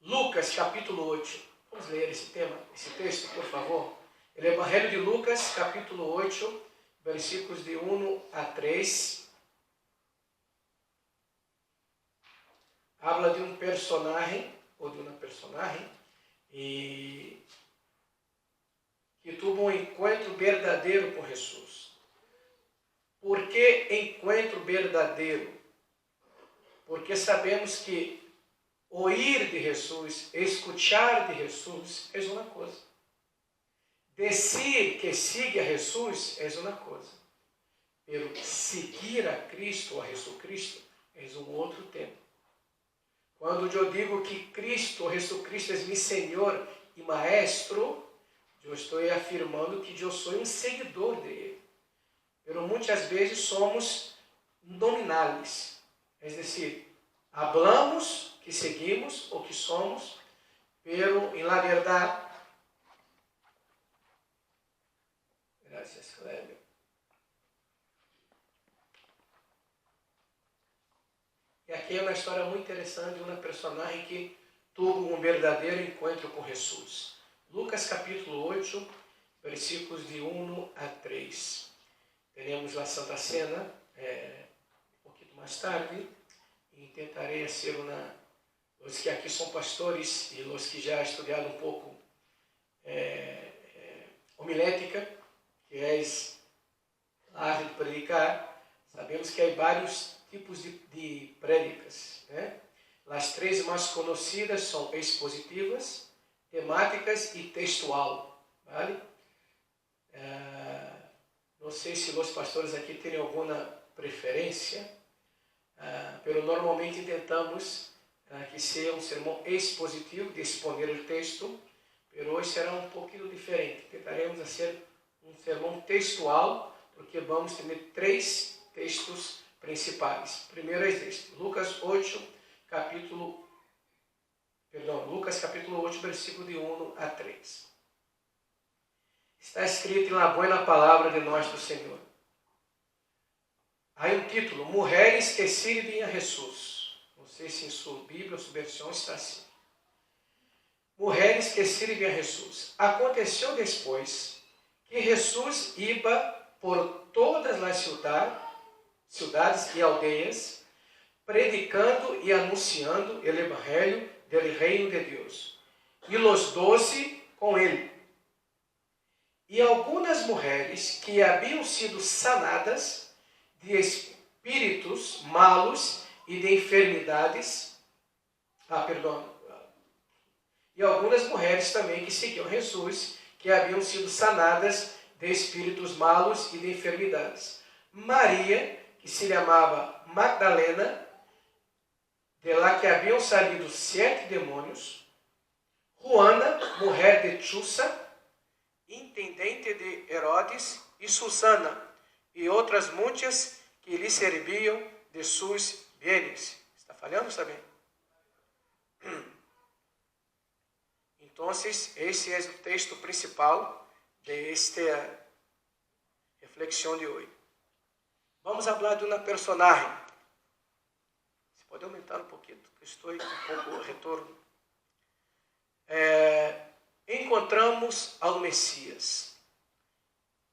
Lucas, capítulo 8. Vamos ler esse texto, por favor. O Evangelho de Lucas, capítulo 8, versículos de 1 a 3. Habla de um personagem, ou de uma personagem, que teve um encontro verdadeiro com Jesus. Por que encontro verdadeiro? Porque sabemos que ouvir de Jesus, escuchar de Jesus é uma coisa. Dizer que siga a Jesus é uma coisa. Mas seguir a Cristo ou a Jesucristo é um outro tema. Quando eu digo que Cristo ou Jesucristo é meu Senhor e Maestro, eu estou afirmando que eu sou um seguidor dele. Mas muitas vezes somos nominales. É decir, hablamos que seguimos ou que somos, pero en la verdad, gracias Clébio, e aqui é uma história muito interessante de uma personagem que teve um verdadeiro encontro com Jesus. Lucas capítulo 8, versículos de 1 a 3. Teremos a Santa Cena um pouquinho mais tarde, e tentarei ser os que aqui são pastores e os que já estudaram um pouco homilética, que é a arte de predicar, sabemos que há vários tipos de prédicas, né? As três mais conhecidas são expositivas, temáticas e textual, vale? Não sei se os pastores aqui têm alguma preferência, mas normalmente tentamos que seja um sermão expositivo, de exponer o texto, mas hoje será um pouquinho diferente. Tentaremos fazer um sermão textual, porque vamos ter 3 textos principais. Primeiro é este, Lucas capítulo 8, versículo de 1 a 3. Está escrito na boa palavra de nosso Senhor. Há um título, Mulheres que sirvem a Jesus. Não sei se em sua Bíblia ou sua versão está assim. Mulheres que sirvem a Jesus. Aconteceu depois que Jesus ia por todas as cidades e aldeias, predicando e anunciando o Evangelho do Reino de Deus. E os 12 com ele. E algumas mulheres que haviam sido sanadas de espíritos malos e de enfermidades, e algumas mulheres também que seguiam Jesus, que haviam sido sanadas de espíritos malos e de enfermidades. Maria, que se chamava Magdalena, de lá que haviam saído 7 demônios. Juana, mulher de Chuza, intendente de Herodes, e Susana, e outras muitas que lhe serviam de seus bienes. Está falhando, está bem? Então, esse é o texto principal desta reflexão de hoje. Vamos falar de uma personagem. Você pode aumentar um pouquinho, que estou com um pouco de retorno. Encontramos ao Messias.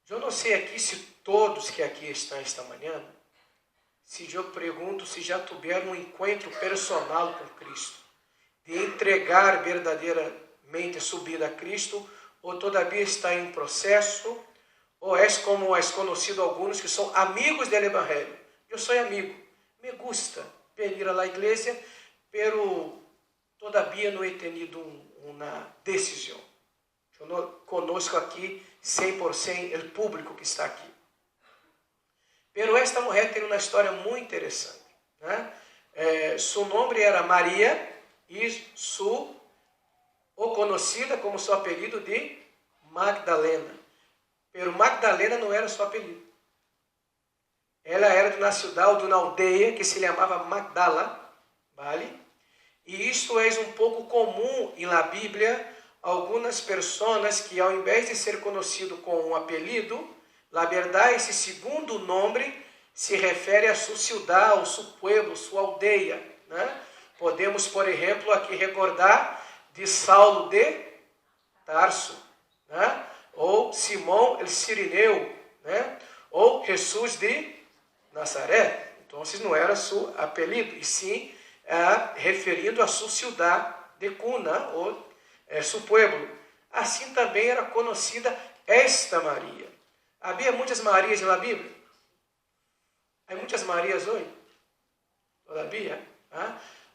Eu não sei aqui se todos que aqui estão esta manhã, se eu pergunto se já tiveram um encontro personal com Cristo, de entregar verdadeiramente sua vida a Cristo, ou todavia está em um processo, ou é como é conhecido alguns que são amigos do Evangelho. Eu sou amigo, me gusta vir à igreja, pero todavia não he tenido uma decisão. Eu não conosco aqui 100% o público que está aqui. Pero esta mulher tem uma história muito interessante, né? Seu nome era Maria e ou conhecida como seu apelido de Magdalena. Pero Magdalena não era seu apelido. Ela era de uma cidade, de uma aldeia que se chamava Magdala, vale? E isto é um pouco comum na Bíblia, algumas pessoas que ao invés de ser conhecido com um apelido, na verdade esse segundo nome se refere a sua cidade, ao seu pueblo, sua aldeia, né? Podemos, por exemplo, aqui recordar de Saulo de Tarso, né? Ou Simão el Cirineu, né? Ou Jesus de Nazaré. Então, não era seu apelido, e sim referindo a sua cidade de cuna, ou seu pueblo. Assim também era conhecida esta Maria. Havia muitas Marias na Bíblia. Há muitas Marias hoje. Todavia,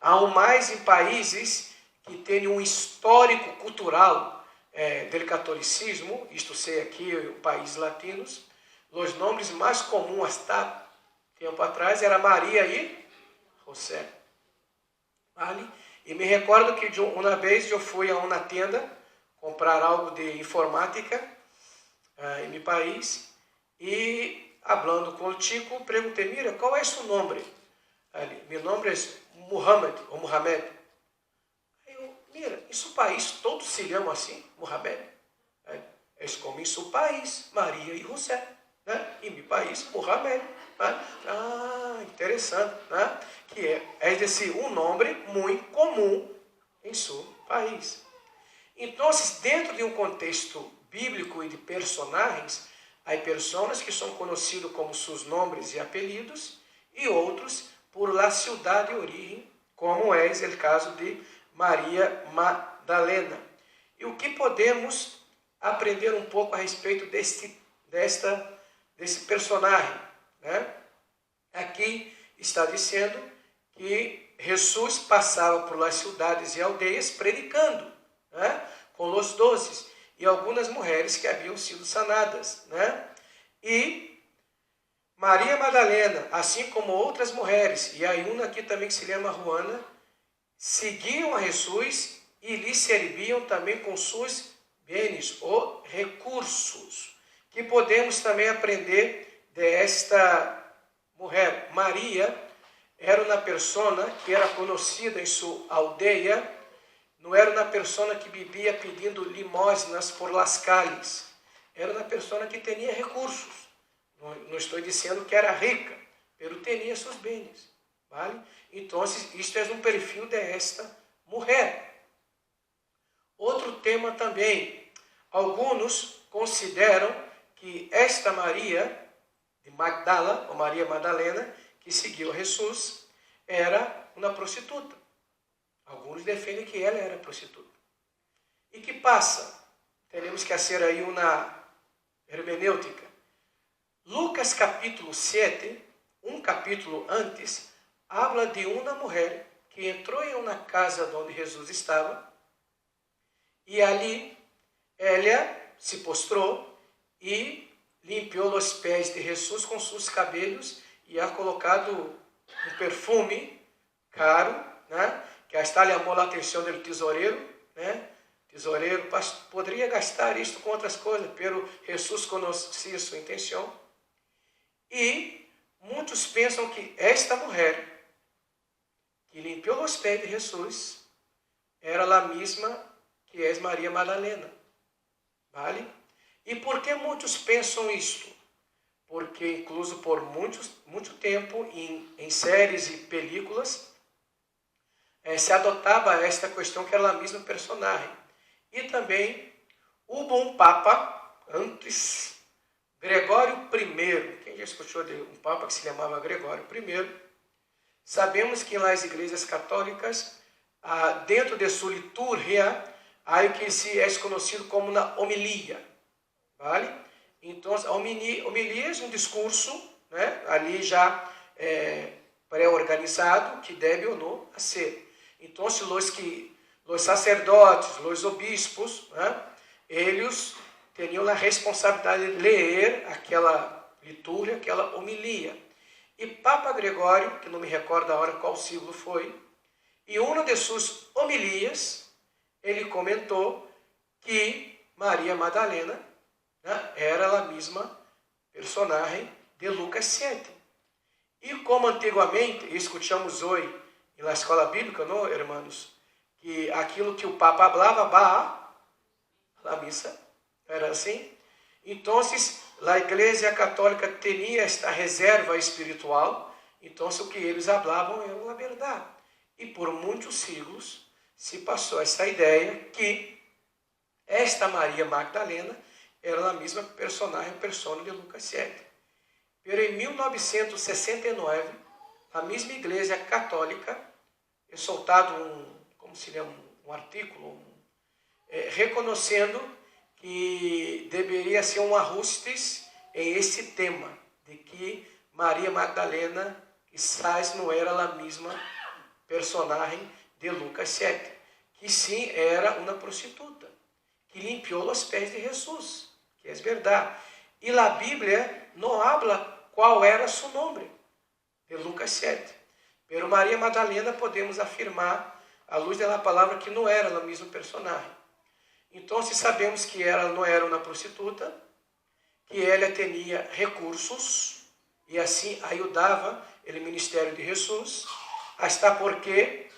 há mais em países que têm um histórico cultural do catolicismo, isto sei aqui, países latinos. Os nomes mais comuns hasta tempo atrás era Maria e José. Vale? E me recordo que uma vez eu fui a uma tenda comprar algo de informática em meu país e, falando com o Chico, perguntei: mira, qual é seu nome? Meu nome é Muhammad, ou Muhammad. Aí eu, mira, em seu país todos se chamam assim, Muhammad. Eles como em seu país, Maria e José. Né? Em meu país, Muhammad. Né? Interessante. Né? Que é desse um nome muito comum em seu país. Então, dentro de um contexto bíblico e de personagens, há pessoas que são conhecidas como seus nomes e apelidos, e outros por la ciudad de origem, como é o caso de Maria Madalena. E o que podemos aprender um pouco a respeito desse personagem? Né? Aqui está dizendo que Jesus passava por las cidades e aldeias predicando, né? Com os 12 e algumas mulheres que haviam sido sanadas, né? E Maria Madalena, assim como outras mulheres, e há uma aqui também que se chama Juana, seguiam a Jesus e lhe serviam também com seus bens ou recursos, que podemos também aprender desta mulher. Maria era uma pessoa que era conhecida em sua aldeia, não era uma pessoa que vivia pedindo limosnas por las calles, era uma pessoa que tinha recursos. Não estou dizendo que era rica, mas tinha seus bens. Vale? Então, isto é um perfil desta mulher. Outro tema também. Alguns consideram que esta Maria de Magdala, ou Maria Madalena, que seguiu Jesus, era uma prostituta. Alguns defendem que ela era prostituta. E que passa? Temos que fazer aí uma hermenêutica. Lucas capítulo 7, um capítulo antes, habla de uma mulher que entrou em uma casa onde Jesus estava e ali ela se postrou e limpiou os pés de Jesus com seus cabelos e ha colocado um perfume caro, né? Que hasta chamou a atenção do tesoureiro, né? Tesoureiro poderia gastar isto com outras coisas, pero Jesus conhecia sua intenção. E muitos pensam que esta mulher que limpiou os pés de Jesus era a mesma que é Maria Madalena. Vale? E por que muitos pensam isto? Porque, incluso por muito tempo, em séries e películas, se adotava esta questão que era a mesma personagem. E também houve um papa antes, Gregório I. Quem já escutou de um papa que se chamava Gregório I? Sabemos que nas igrejas católicas, dentro de sua liturgia, há o que se é conhecido como na homilia. Vale? Então, a homilia é um discurso, né, ali já pré-organizado, que deve ou não ser. Então, os sacerdotes, os obispos, né, eles tinham a responsabilidade de ler aquela liturgia, aquela homilia. E Papa Gregório, que não me recordo a hora qual siglo foi, em uma de suas homilias, ele comentou que Maria Madalena, né, era a mesma personagem de Lucas 7. E como antigamente, escutamos hoje na escola bíblica, não, irmãos, que aquilo que o Papa falava, a missa, era assim. Então, a Igreja Católica tinha esta reserva espiritual, então o que eles falavam era a verdade. E por muitos siglos se passou essa ideia que esta Maria Magdalena era a mesma personagem, persona de Lucas 7. Pero em 1969, a mesma Igreja Católica é soltado um artículo, reconhecendo que deveria ser um ajustes em esse tema, de que Maria Magdalena quizás não era a mesma personagem de Lucas 7, que sim era uma prostituta, que limpiou os pés de Jesus, que é verdade. E a Bíblia não habla qual era seu nome, de Lucas 7. Pero Maria Magdalena podemos afirmar, à luz da palavra, que não era a mesma personagem. Então, se sabemos que ela não era uma prostituta, que ela tinha recursos, e assim ajudava o ministério de Jesus, hasta porque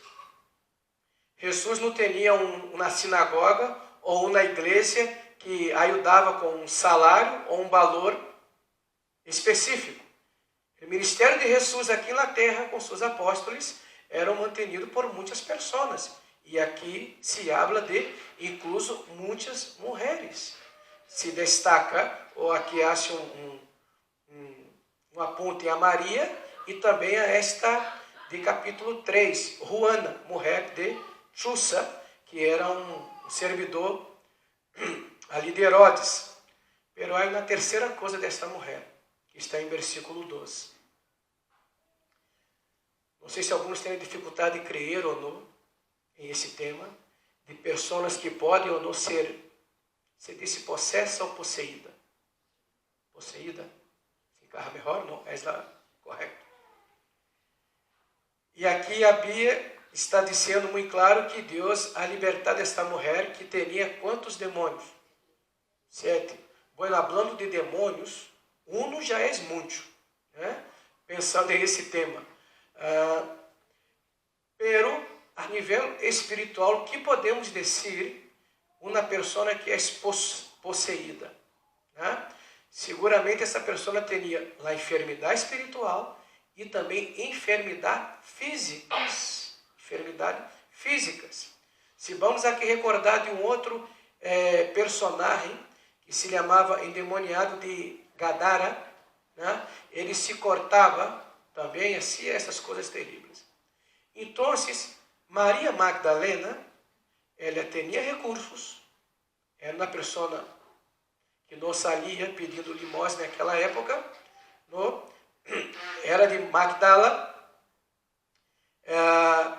Jesus não tinha uma sinagoga ou uma igreja que ajudava com um salário ou um valor específico. O ministério de Jesus aqui na terra, com seus apóstolos, era mantenido por muitas pessoas. E aqui se habla de, incluso, muitas mulheres. Se destaca, ou aqui hace um aponte a Maria e também a esta de capítulo 3, Juana, mulher de Chusa, que era um servidor ali de Herodes. Pero há uma terceira coisa desta mulher, que está em versículo 12. Não sei se alguns têm dificuldade de crer ou não em esse tema, de pessoas que podem ou não ser, se disse possessa ou possuída. Possuída? Se encarra melhor? Não, é correto. E aqui a Bíblia está dizendo muito claro que Deus ha libertado esta mulher que tinha quantos demônios? 7. Bueno, hablando de demônios, já é muito, né? Pensando em esse tema. Pero, a nível espiritual, que podemos dizer uma pessoa que é possuída? Né? Seguramente essa pessoa tinha a enfermidade espiritual e também enfermidades físicas. Se vamos aqui recordar de um outro personagem que se chamava endemoniado de Gadara, né? Ele se cortava também, assim, essas coisas terríveis. Então, Maria Magdalena, ela tinha recursos, era uma pessoa que não saía pedindo limosna naquela época, não? Era de Magdala,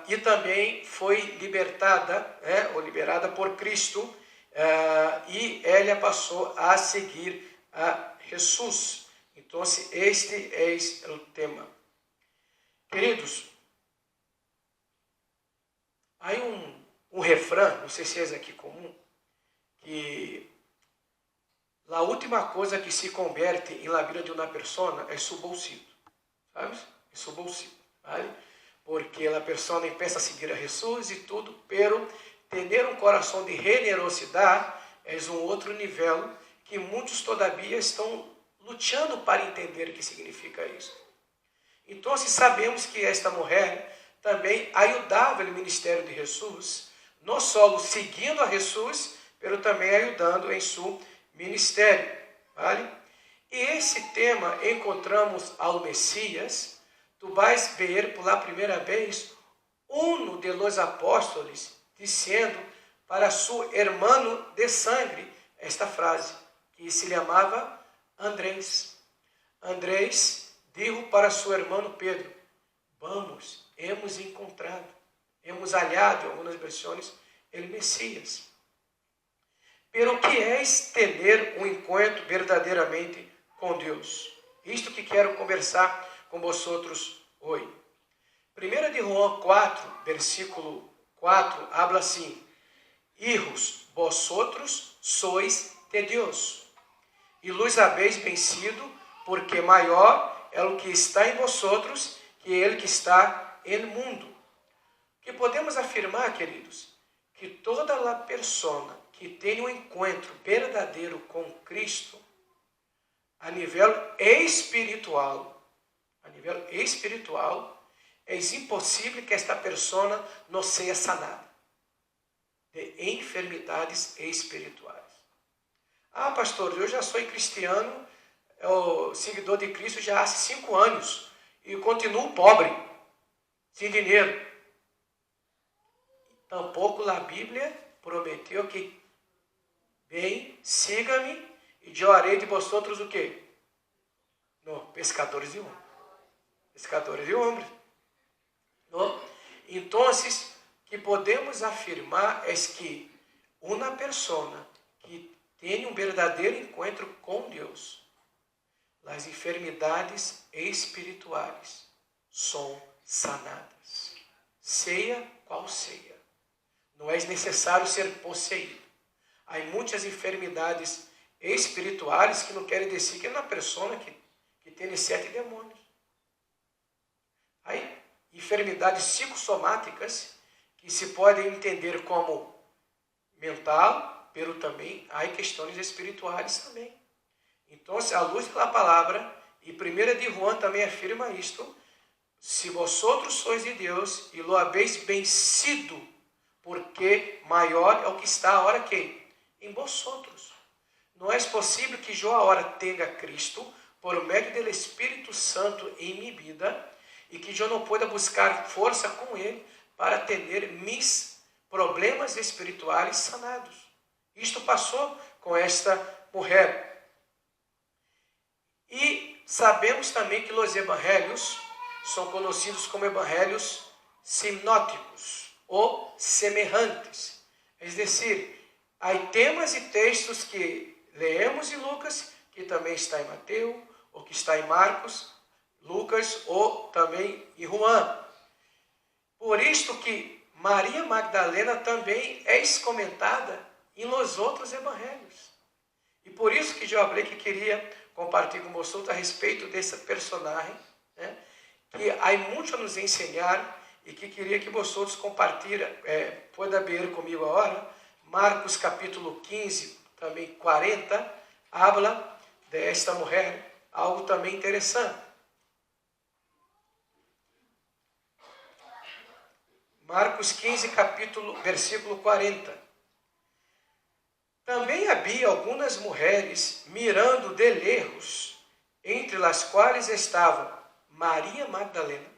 e também foi libertada, ou liberada por Cristo, e ela passou a seguir a Jesus. Então, este é o tema. Queridos, há um refrão, não sei se é aqui comum, que a última coisa que se converte em la vida de uma pessoa é seu bolsillo, sabe? É seu bolsillo, vale? Porque a pessoa empieza a seguir a Jesus e tudo, pero ter um coração de generosidade é um outro nível que muitos todavia estão lutando para entender o que significa isso. Então, se sabemos que esta mulher também ajudava o ministério de Jesus, não só seguindo a Jesus, mas também ajudando em seu ministério, vale? E esse tema encontramos ao Messias. Tu vais ver pela primeira vez de los apóstolos dizendo para seu irmão de sangue esta frase, que se chamava Andrés. Andrés dijo para seu irmão Pedro: vamos, hemos encontrado, hemos hallado, em algumas versões, o Messias. Pero que é ter um encontro verdadeiramente com Deus? Isto que quero conversar com vosotros hoje. 1 de João 4, versículo 4, habla assim: Hijos, vosotros sois de Deus, e los habéis vencido, porque maior é o que está em vosotros que ele que está no mundo. Que podemos afirmar, queridos, que toda a pessoa que tem um encontro verdadeiro com Cristo, a nível espiritual, é impossível que esta pessoa não seja sanada. enfermidades espirituais. Ah, pastor, eu já sou cristiano, seguidor de Cristo já há 5 anos e continuo pobre, sem dinheiro. Tampouco a Bíblia prometeu que, bem, siga-me e eu harei de vosotros o quê? Não, pescadores de homens. Pescadores de homens. Não? Então, que podemos afirmar é que uma pessoa que tem um verdadeiro encontro com Deus, as enfermidades espirituais são sanadas. Seja qual seja. Não é necessário ser possuído. Há muitas enfermidades espirituais que não querem dizer que é uma pessoa que tem 7 demônios. Há enfermidades psicossomáticas que se podem entender como mental, pero também há questões espirituais também. Então, à luz da palavra, e 1 de João também afirma isto, se vosotros sois de Deus e lo habéis vencido, porque maior é o que está agora que em vosotros. Não é possível que eu agora tenha Cristo por meio do Espírito Santo em minha vida e que eu não pueda buscar força com Ele para ter mis problemas espirituais sanados. Isto passou com esta mulher. E sabemos também que os evangelhos são conhecidos como evangelhos sinóticos ou semelhantes. É decir, há temas e textos que leemos em Lucas, que também está em Mateus, ou que está em Marcos, Lucas, ou também em João. Por isto que Maria Magdalena também é comentada em los outros evangelhos. E por isso que eu falei que queria compartilhar com vocês a respeito desse personagem, né, que há muito a nos ensinar e que queria que vocês compartilhem, pode ver comigo agora, Marcos capítulo 15, também 40, habla desta mulher, algo também interessante. Marcos 15, versículo 40. Também havia algumas mulheres mirando de lejos, entre as quais estavam Maria Magdalena,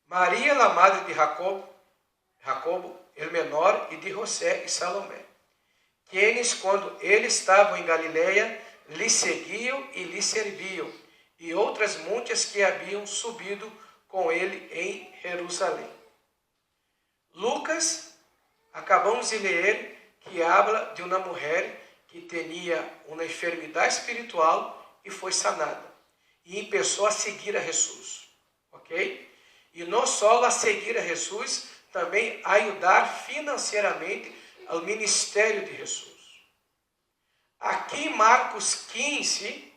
Maria, a madre de Jacobo, el menor, e de José e Salomé, quienes, quando ele estava em Galileia, lhe seguiam e lhe serviam, e outras muitas que haviam subido com ele em Jerusalém. Lucas, acabamos de ler, que habla de uma mulher que tinha uma enfermidade espiritual e foi sanada. E começou a seguir a Jesus. Ok? E não só a seguir a Jesus, também a ajudar financeiramente ao ministério de Jesus. Aqui em Marcos 15,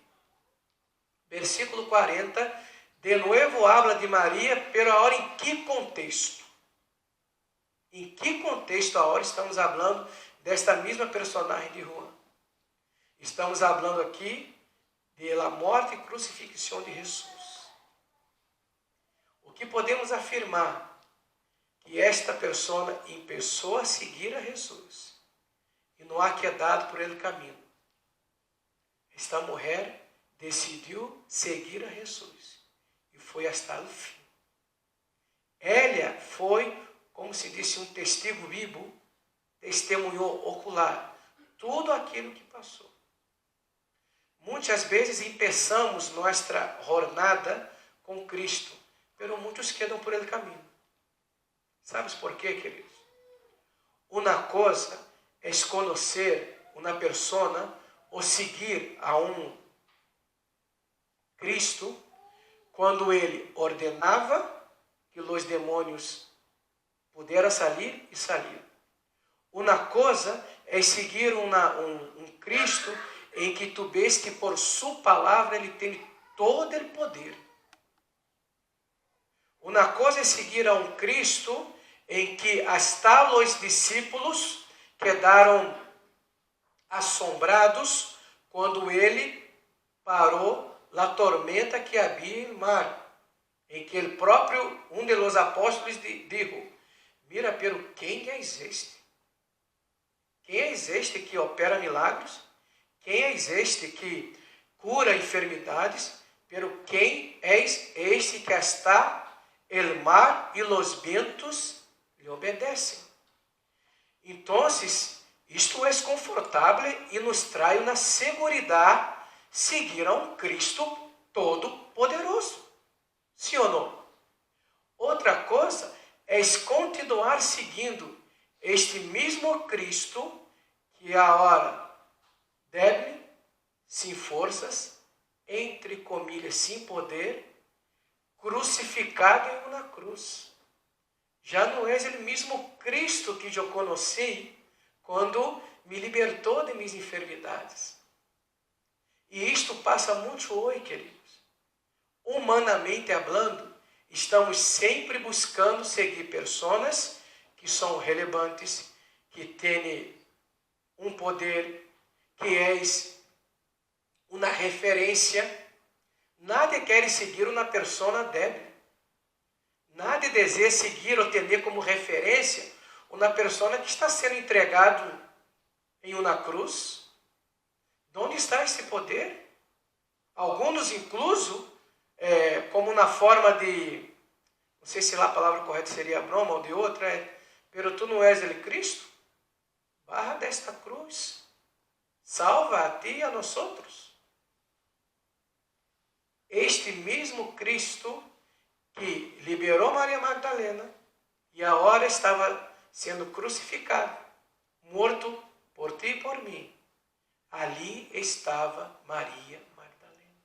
versículo 40, de novo habla de Maria, pero agora em que contexto? Em que contexto agora estamos falando desta mesma personagem de João? Estamos falando aqui da morte e crucifixão de Jesus. O que podemos afirmar? Que esta pessoa começou a seguir a Jesus e não há quedado por ele caminho. Esta mulher decidiu seguir a Jesus e foi até o fim. Ela foi, como se disse, um testigo vivo, testemunhou ocular tudo aquilo que passou. Muitas vezes começamos nossa jornada com Cristo, mas muitos quedam por ele caminho. Sabes por quê, queridos? Uma coisa é conhecer uma pessoa ou seguir a um Cristo quando ele ordenava que os demônios pudessem sair e sair. Uma coisa é seguir um Cristo em que tu vês que por sua palavra ele tem todo o poder. Uma coisa é seguir a um Cristo em que hasta os discípulos quedaram assombrados quando ele parou a tormenta que havia no mar, em que ele próprio, um dos apóstolos, disse: mira, pero quem é este? Quem é este que opera milagros? Quem é este que cura enfermidades? Pero quem é este que está el mar e los vientos lhe obedecem? Então, isto é confortável e nos traz uma segurança seguir a um Cristo todo-poderoso. Sim ou não? Outra coisa é continuar seguindo este mesmo Cristo que agora débil, sem forças, entre comilhas, sem poder, crucificado em uma cruz. Já não é o mesmo Cristo que eu conheci quando me libertou de minhas enfermidades. E isto passa muito hoje, queridos. Humanamente falando, estamos sempre buscando seguir pessoas que são relevantes, que têm um poder, que é uma referência. Nadie quer seguir uma pessoa débil. Nadie deseja seguir ou ter como referência uma pessoa que está sendo entregado em uma cruz. Onde está esse poder? Alguns, incluso, como na forma de, não sei se lá a palavra correta seria broma ou de outra, pero tu não és ele Cristo? Barra desta cruz. Salva a ti e a nós outros. Este mesmo Cristo que liberou Maria Magdalena e agora estava sendo crucificado, morto por ti e por mim. Ali estava Maria Magdalena.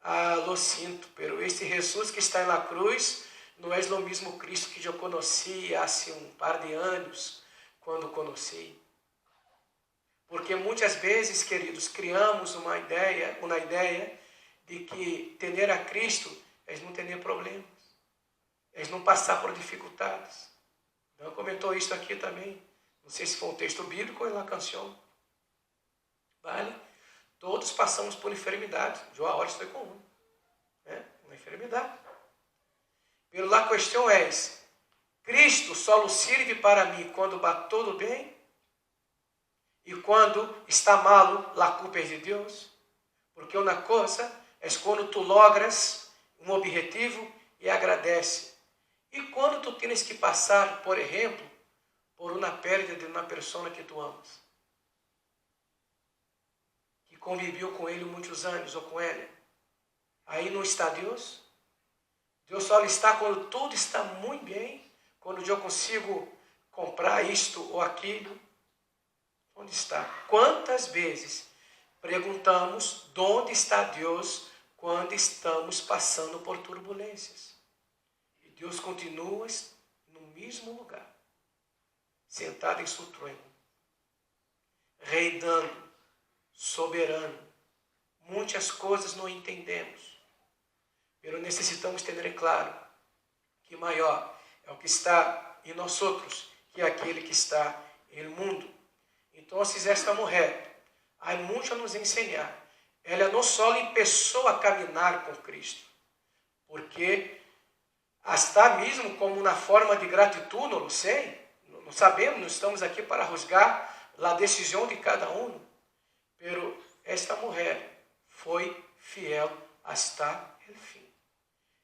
Ah, lo sinto, pero este Jesus que está na cruz não é o mesmo Cristo que eu conheci há um par de anos, quando conheci. Porque muitas vezes, queridos, criamos uma ideia de que ter a Cristo é não ter problemas, é não passar por dificuldades. Dan comentou isso aqui também. Não sei se foi um texto bíblico ou na canção. Vale? Todos passamos por enfermidade. Eu agora estou com uma enfermidade. Pero a questão é: Cristo só serve para mim quando vai tudo bem? E quando está malo, a culpa é de Deus? Porque uma coisa é quando tu logras um objetivo e agradece. E quando tu tens que passar, por exemplo, por uma perda de uma pessoa que tu amas, que conviveu com ele muitos anos ou com ela, aí não está Deus? Deus só está quando tudo está muito bem, quando eu consigo comprar isto ou aquilo. Onde está? Quantas vezes perguntamos onde está Deus quando estamos passando por turbulências? E Deus continua no mesmo lugar, sentado em seu trono, reinando, soberano. Muitas coisas não entendemos, mas necessitamos ter claro que maior é o que está em nós outros que aquele que está no mundo. Então, esta mulher, há muito a nos ensinar. Ela não só começou a caminhar com Cristo, porque hasta mesmo como uma forma de gratidão, não sei, não sabemos, não estamos aqui para juzgar a decisão de cada um, pero esta mulher foi fiel hasta o fim.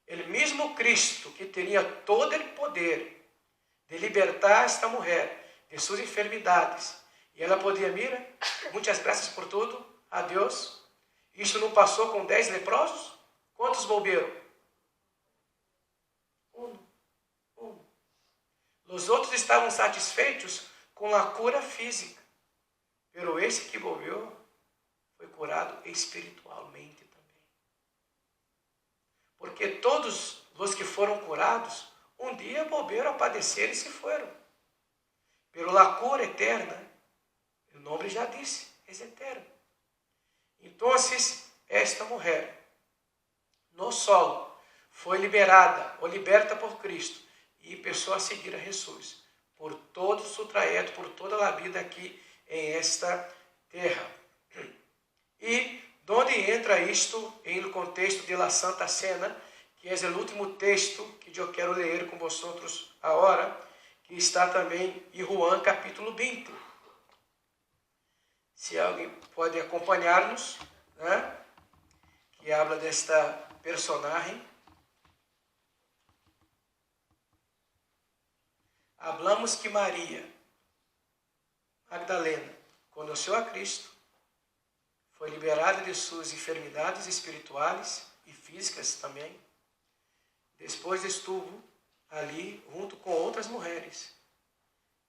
O mesmo Cristo que tinha todo o poder de libertar esta mulher de suas enfermidades, e ela podia, mira, muitas graças por tudo, a Deus. Isto não passou com 10 leprosos? Quantos volveram? Um. Os outros estavam satisfeitos com a cura física. Pero esse que volveu foi curado espiritualmente também. Porque todos os que foram curados, um dia volveram a padecer e se foram. Pero a cura eterna, o nome já disse, é eterno. Então, esta mulher, não só foi liberada ou liberta por Cristo e começou a seguir a Jesus por todo o seu trajeto, por toda a vida aqui em esta terra. E onde entra isto em contexto da Santa Cena, que é o último texto que eu quero ler com vosotros agora, que está também em Juan capítulo 20. Se alguém pode acompanhar-nos, né? Que habla desta personagem. Hablamos que Maria Magdalena conheceu a Cristo, foi liberada de suas enfermidades espirituais e físicas também. Depois estuvo ali junto com outras mulheres,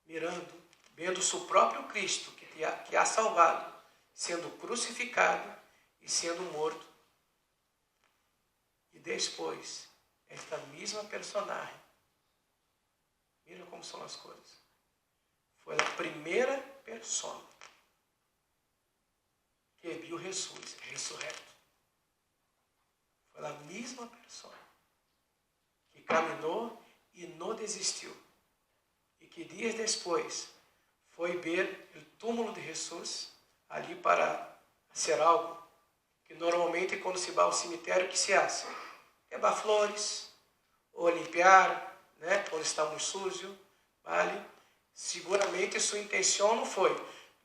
vendo seu próprio Cristo, que a salvado, sendo crucificado e sendo morto. E depois, esta mesma personagem, mira como são as coisas, foi a primeira pessoa que viu Jesus ressurreto. Foi a mesma pessoa que caminhou e não desistiu. E que dias depois foi ver o túmulo de Jesus ali para ser algo que normalmente quando se vai ao cemitério, que se hace? Levar flores, ou limpiar, né, quando está muito sujo, vale? Seguramente sua intenção não foi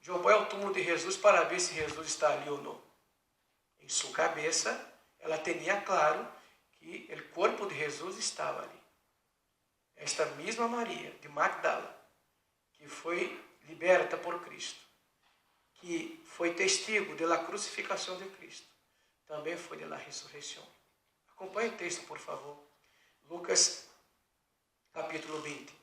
de eu vou ao túmulo de Jesus para ver se Jesus está ali ou não. Em sua cabeça, ela tinha claro que o corpo de Jesus estava ali. Esta mesma Maria de Magdala, que foi liberta por Cristo, que foi testigo da crucificação de Cristo, também foi da ressurreição. Acompanhe o texto, por favor. Lucas, capítulo 20.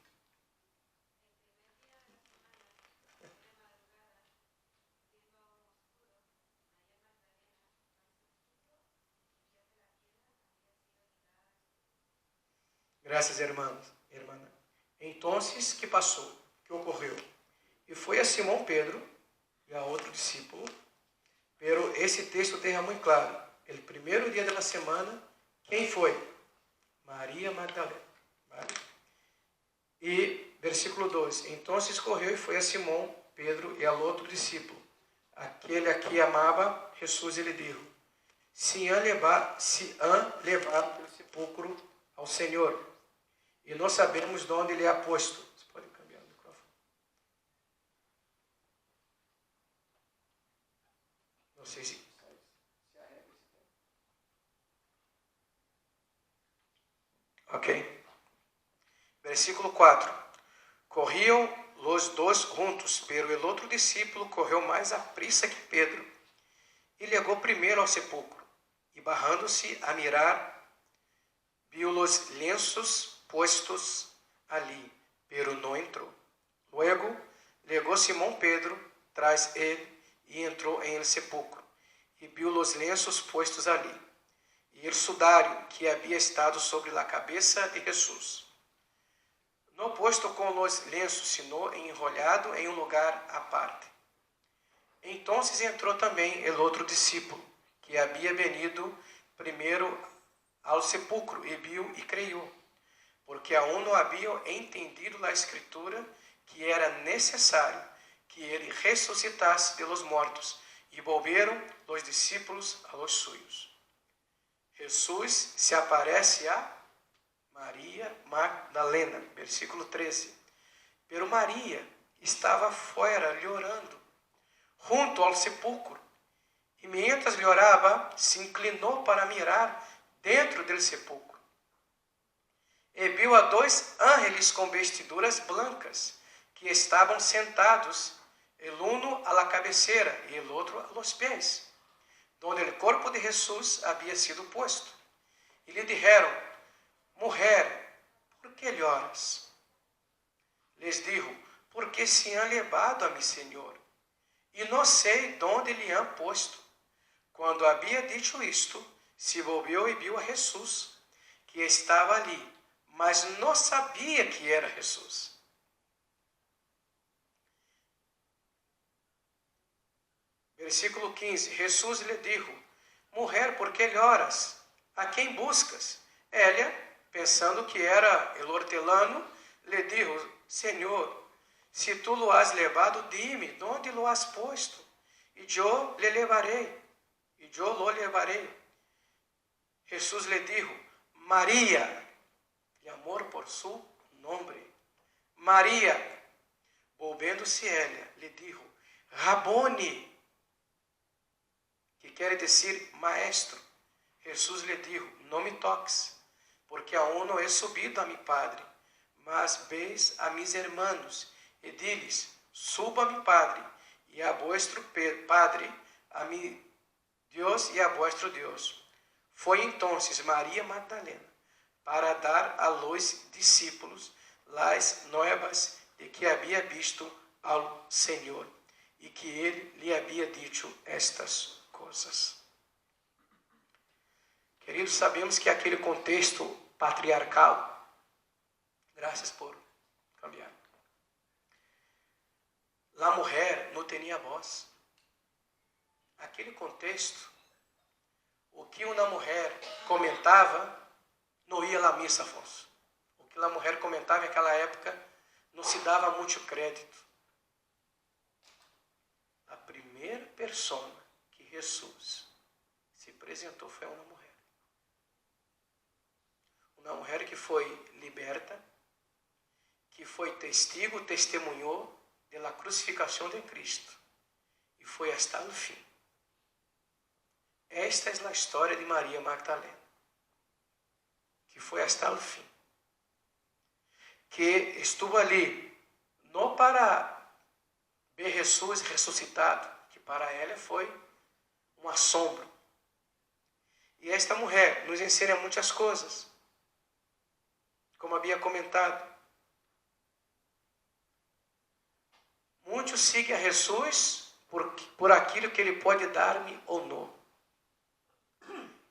Graças, irmãos. Irmã. Então, que passou? Que ocorreu? E foi a Simão Pedro e a outro discípulo. Pero esse texto deixa muito claro. O primeiro dia da semana, quem foi? Maria Magdalena. Vale? E versículo 12. Então correu e foi a Simão Pedro e ao outro discípulo. Aquele a que amava Jesus, ele disse: se han levado pelo sepulcro ao Senhor, e não sabemos onde ele é posto. Você pode cambiar o microfone? Não sei se ok. Versículo 4. Corriam os dois juntos, pero el outro discípulo correu mais aprisa que Pedro, e chegou primeiro ao sepulcro, e barrando-se a mirar, viu os lenços postos ali, pero não entrou. Luego, chegou Simão Pedro tras ele, e entrou em el sepulcro, e viu os lenços postos ali, e o sudário que havia estado sobre a cabeça de Jesus, não posto com os lenços, sino enrolado em um lugar à parte. Então entrou também o outro discípulo, que havia venido primeiro ao sepulcro, e viu e creu, porque aún não haviam entendido a Escritura, que era necessário que ele ressuscitasse de los mortos, e volveram os discípulos a los suyos. Jesus se aparece a Maria Magdalena, versículo 13. Pero Maria estava fora llorando, junto ao sepulcro, e mientras llorava, se inclinou para mirar dentro del sepulcro. E viu a dois ángeles com vestiduras blancas, que estavam sentados, el uno a la cabeceira e el outro a los pés, donde el corpo de Jesus havia sido puesto. E lhe dijeron: Mujer, ¿por qué lloras? Les dijo: porque se han levado a mi Senhor, e não sei donde lhe han posto. Quando havia dicho isto, se volviu e viu a Jesus, que estava ali, mas não sabia que era Jesus. Versículo 15. Jesus lhe dijo: Mujer, ¿por qué lloras? ¿A quem buscas? Ela, pensando que era el hortelano, lhe dijo: Senhor, se tu lo has levado, dime, ¿dónde lo has puesto? E eu lo levarei. Jesus lhe dijo: María, de amor por su nombre. María, volviéndose ella, le dijo, Raboni, que quiere decir maestro. Jesús le dijo, no me toques, porque aún no he subido a mi Padre, mas veis a mis hermanos, e diles, suba a mi Padre, e a vuestro Padre, a mi Dios e a vuestro Dios. Foi entonces Maria Magdalena para dar a los discípulos las nuevas de que había visto ao Senhor e que ele lhe havia dicho estas coisas. Queridos, sabemos que aquele contexto patriarcal, graças por cambiar, a mulher não tinha voz. Aquele contexto, o que uma mulher comentava, não ia à missa, Afonso. O que a mulher comentava naquela época, não se dava muito crédito. A primeira pessoa que Jesus se apresentou foi uma mulher. Uma mulher que foi liberta, que foi testigo, testemunhou da crucificação de Cristo e foi até o fim. Esta é a história de Maria Magdalena, que foi até o fim, que estuvo ali não para ver Jesus ressuscitado, que para ela foi um assombro. E esta mulher nos ensina muitas coisas, como havia comentado. Muitos seguem a Jesus por aquilo que ele pode dar-me ou não.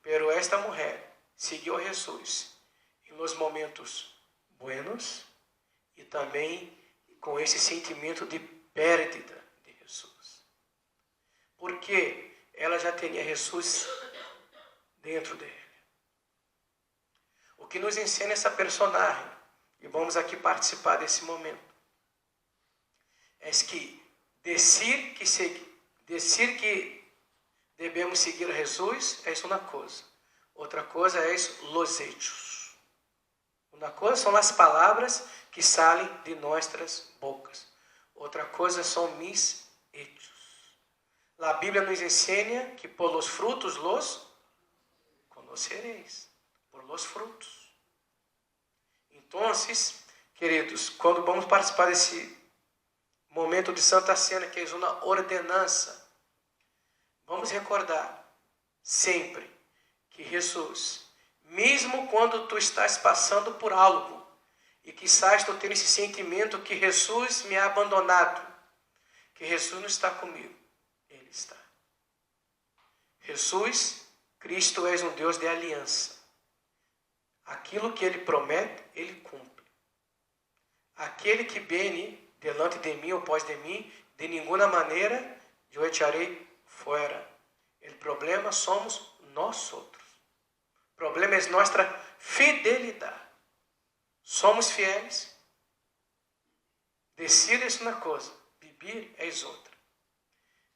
Pero esta mulher seguiu a Jesus nos momentos buenos e também com esse sentimento de pérdida de Jesus. Porque ela já tinha Jesus dentro dele. O que nos ensina essa personagem, e vamos aqui participar desse momento, é que dizer que devemos seguir a Jesus é uma coisa. Outra coisa é os hechos. Uma coisa são as palavras que saem de nossas bocas. Outra coisa são mis hechos. A Bíblia nos ensina que por los frutos los conocereis. Por los frutos. Então, queridos, quando vamos participar desse momento de Santa Cena, que é uma ordenança, vamos recordar sempre que Jesus, mesmo quando tu estás passando por algo e quizás tu tens esse sentimento que Jesus me ha abandonado, que Jesus não está comigo, Ele está. Jesus, Cristo é um Deus de aliança. Aquilo que Ele promete, Ele cumpre. Aquele que vem delante de mim ou pós de mim, de nenhuma maneira eu echarei fora. O problema somos nós outros. O problema é nossa fidelidade. Somos fiéis. Decides uma coisa, viver é outra.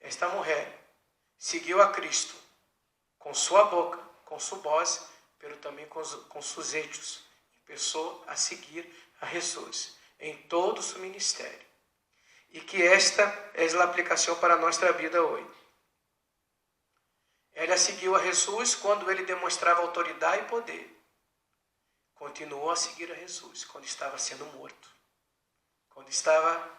Esta mulher seguiu a Cristo com sua boca, com sua voz, mas também com seus hechos. Começou a seguir a Jesus em todo o seu ministério. E que esta é a aplicação para a nossa vida hoje. Ela seguiu a Jesus quando ele demonstrava autoridade e poder. Continuou a seguir a Jesus quando estava sendo morto. Quando estava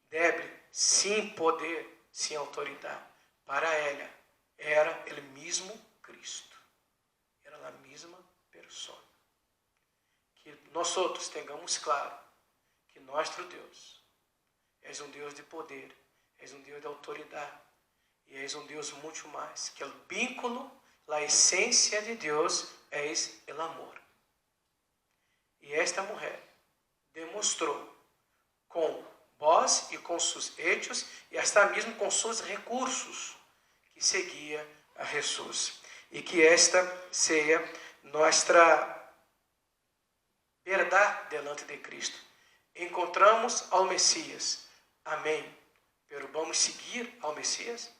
débil, sem poder, sem autoridade. Para ela, era o mesmo Cristo. Era a mesma pessoa. Que nós outros tenhamos claro que nosso Deus é um Deus de poder, é um Deus de autoridade, e é um Deus muito mais, que o vínculo, a essência de Deus é o amor. E esta mulher demonstrou com voz e com seus hechos, e até mesmo com seus recursos, que seguia a Jesus. E que esta seja nossa verdade delante de Cristo. Encontramos ao Messias. Amém. Pero vamos seguir ao Messias?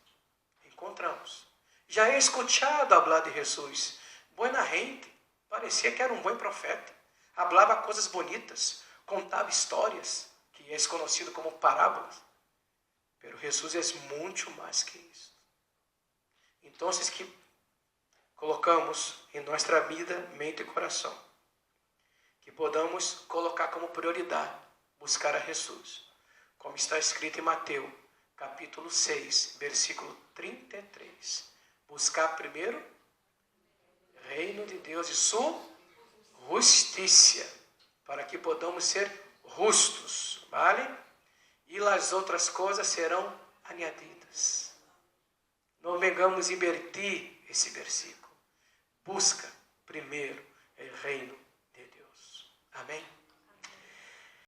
Encontramos. Já he escuchado hablar de Jesus. Buena gente, Parecia que era um bom profeta. Falava coisas bonitas, contava histórias, que é conhecido como parábolas. Pero Jesus é muito mais que isso. Então, que colocamos em nossa vida, mente e coração, que podamos colocar como prioridade buscar a Jesus, como está escrito em Mateus, capítulo 6, versículo 33. Buscar primeiro o reino de Deus e sua justiça, para que podamos ser justos, vale? E as outras coisas serão añadidas. Não vengamos invertir esse versículo. Busca primeiro o reino de Deus. Amém?